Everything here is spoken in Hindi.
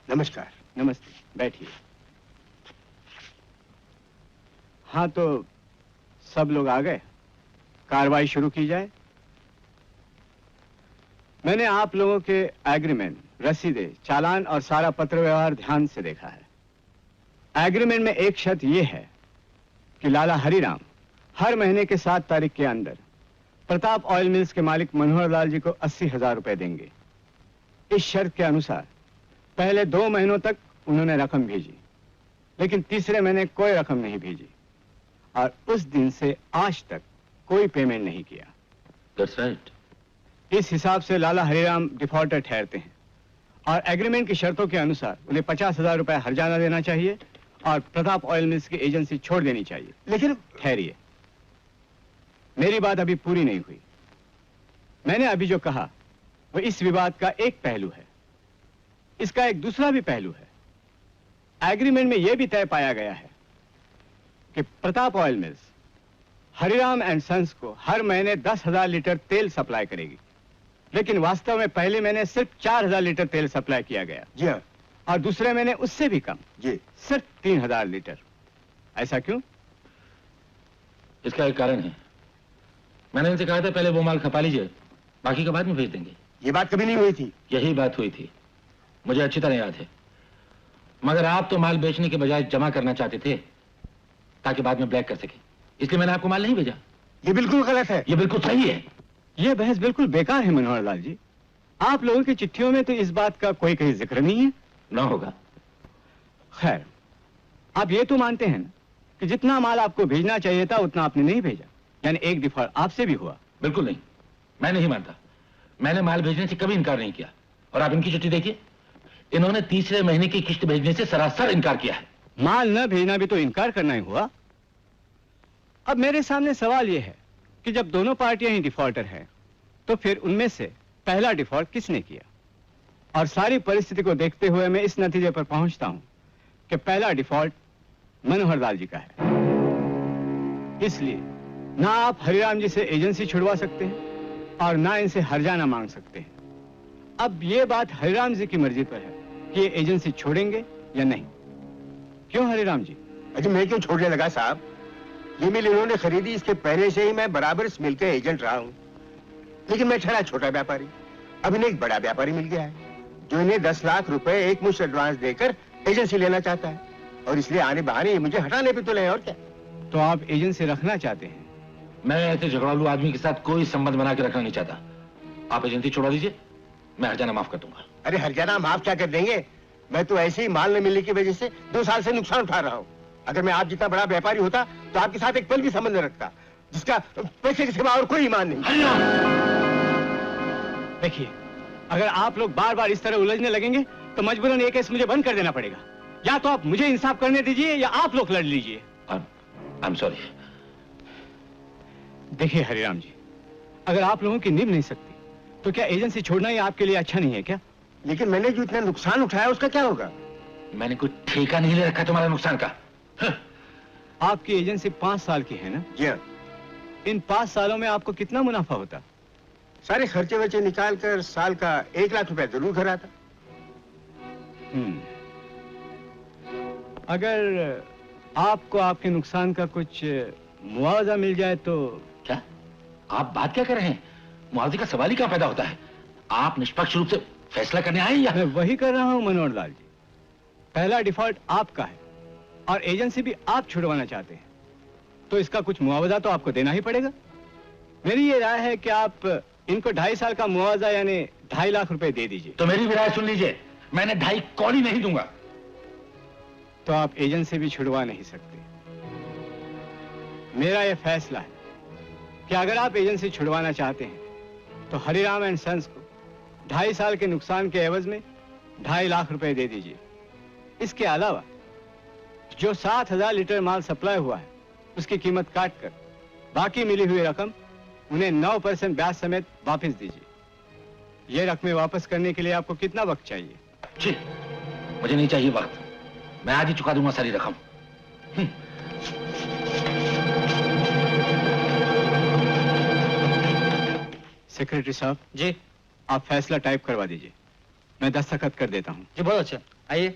नमस्कार। नमस्ते, बैठिए। हाँ तो सब लोग आ गए, कार्रवाई शुरू की जाए। मैंने आप लोगों के एग्रीमेंट, रसीदें, चालान और सारा पत्र व्यवहार ध्यान से देखा है। एग्रीमेंट में एक शर्त यह है कि लाला हरिराम हर महीने के 7 तारीख के अंदर प्रताप ऑयल मिल्स के मालिक मनोहर लाल जी को 80,000 रुपए देंगे। इस शर्त के अनुसार पहले 2 महीनों तक उन्होंने रकम भेजी, लेकिन तीसरे महीने कोई रकम नहीं भेजी और उस दिन से आज तक कोई पेमेंट नहीं किया। That's right. इस हिसाब से लाला हरिराम डिफॉल्टर ठहरते हैं और एग्रीमेंट की शर्तों के अनुसार उन्हें 50,000 रुपए हर्जाना देना चाहिए और प्रताप ऑयल मिल्स की एजेंसी छोड़ देनी चाहिए। लेकिन ठहरिए, मेरी बात अभी पूरी नहीं हुई। मैंने अभी जो कहा वो इस विवाद का एक पहलू है। इसका एक दूसरा भी पहलू है। एग्रीमेंट में यह भी तय पाया गया है कि Pratap oil mills Hariram and sons को हर महीने 10,000 लीटर तेल सप्लाई करेगी, लेकिन वास्तव में पहले महीने सिर्फ 4,000 लीटर तेल सप्लाई किया गया। जी हाँ। और दूसरे महीने उससे भी कम, जी, सिर्फ 3,000 लीटर। ऐसा क्यों? इसका एक कारण है। मैंने इनसे कहा था पहले वो माल खपा लीजिए, बाकी का बाद में भेज देंगे। ये बात कभी नहीं हुई थी। यही बात हुई थी, मुझे अच्छी तरह याद है। मगर आप तो माल बेचने के बजाय जमा करना चाहते थे ताकि बाद में ब्लैक कर सके, इसलिए मैंने आपको माल नहीं भेजा। ये बिल्कुल गलत है। ये बिल्कुल सही है। यह बहस बिल्कुल बेकार है मनोहर लाल जी। आप लोगों की चिट्ठियों में तो इस बात का कोई कहीं जिक्र नहीं है। ना होगा। खैर, आप ये तो मानते हैं ना कि जितना माल आपको भेजना चाहिए था उतना आपने नहीं भेजा, यानी एक डिफॉल्ट आपसे भी हुआ। बिल्कुल नहीं, मैं नहीं मानता। मैंने माल भेजने से कभी इनकार नहीं किया। और आप इनकी चिट्ठी देखिए, इन्होंने तीसरे महीने की किस्त भेजने से सरासर इनकार किया है। माल न भेजना भी तो इनकार करना ही हुआ। अब मेरे सामने सवाल यह है कि जब दोनों पार्टियां ही डिफॉल्टर हैं, तो फिर उनमें से पहला डिफॉल्ट किसने किया? और सारी परिस्थिति को देखते हुए मैं इस नतीजे पर पहुंचता हूं कि पहला डिफॉल्ट मनोहर लाल जी का है। इसलिए ना आप हरिराम जी से एजेंसी छुड़वा सकते हैं और ना इनसे हर्जाना मांग सकते हैं। अब यह बात हरिराम जी की मर्जी पर है कि ये एजेंसी छोड़ेंगे या नहीं। क्यों हरिराम जी? अजी मैं क्यों छोड़ने लगा साहब? ये मिल इन्होंने खरीदी, इसके पहले से ही मैं बराबर इस मिल का एजेंट रहा हूँ। लेकिन मैं ठहरा छोटा व्यापारी, अब इन्हें एक बड़ा व्यापारी मिल गया है जो इन्हें 10 लाख रुपए एक मुश्त एडवांस देकर एजेंसी लेना चाहता है, और इसलिए आने बहाने ये मुझे हटाने पे तुले हैं। और क्या? तो आप एजेंसी रखना चाहते हैं? मैं ऐसे झगड़ालू आदमी के साथ कोई संबंध बना के रखना नहीं चाहता। आप एजेंसी छोड़ा दीजिए, मैं हर्जाना माफ कर दूंगा। अरे हर्जाना माफ क्या कर देंगे? मैं तो ऐसे ही माल न मिलने की वजह से 2 साल से नुकसान उठा रहा हूँ। अगर मैं आप जितना बड़ा व्यापारी होता तो आपके साथ एक पल भी संबंध न रखता, जिसका पैसे के सिवा और कोई ईमान नहीं। देखिए, अगर आप लोग बार बार इस तरह उलझने लगेंगे तो मजबूरन ये केस मुझे बंद कर देना पड़ेगा। या तो आप मुझे इंसाफ करने दीजिए या आप लोग लड़ लीजिए। I'm sorry। देखिए हरिराम जी, अगर आप लोगों की निभ नहीं सकती तो क्या एजेंसी छोड़ना ही आपके लिए अच्छा नहीं है क्या? लेकिन मैंने जो इतना नुकसान उठाया उसका क्या होगा? मैंने कोई ठेका नहीं ले रखा तुम्हारे नुकसान का। आपकी एजेंसी 5 साल की है ना? जी हाँ। इन 5 सालों में आपको कितना मुनाफा होता? सारे खर्चे वर्चे निकाल कर साल का 1 लाख रुपए जरूर घर आता। अगर आपको आपके नुकसान का कुछ मुआवजा मिल जाए तो? क्या आप बात क्या कर रहे हैं? मुआवजे का सवाल ही कहां पैदा होता है? आप निष्पक्ष रूप से फैसला करने आए या? मैं वही कर रहा हूं मनोहर लाल जी। पहला डिफॉल्ट आपका है और एजेंसी भी आप छुड़वाना चाहते हैं, तो इसका कुछ मुआवजा तो आपको देना ही पड़ेगा। मेरी ये राय है कि आप इनको 2.5 साल का मुआवजा यानी 2.5 लाख रुपए दे दीजिए। तो मेरी भी राय सुन लीजिए, मैंने 2.5 कौड़ी नहीं दूंगा। तो आप एजेंसी भी छुड़वा नहीं सकते। मेरा यह फैसला है कि अगर आप एजेंसी छुड़वाना चाहते हैं तो हरिराम एंड सन्स को 2.5 साल के नुकसान के एवज में 2.5 लाख रुपए दे दीजिए। इसके अलावा जो 7,000 लीटर माल सप्लाई हुआ है उसकी कीमत काटकर बाकी मिली हुई रकम उन्हें 9% ब्याज समेत वापस दीजिए। ये रकमें वापस करने के लिए आपको कितना वक्त चाहिए? जी, मुझे नहीं चाहिए वक्त, मैं आज ही चुका दूंगा सारी रकम। सेक्रेटरी साहब जी, आप फैसला टाइप करवा दीजिए। मैं दस्तखत कर देता हूँ। जी बहुत अच्छा, आइए।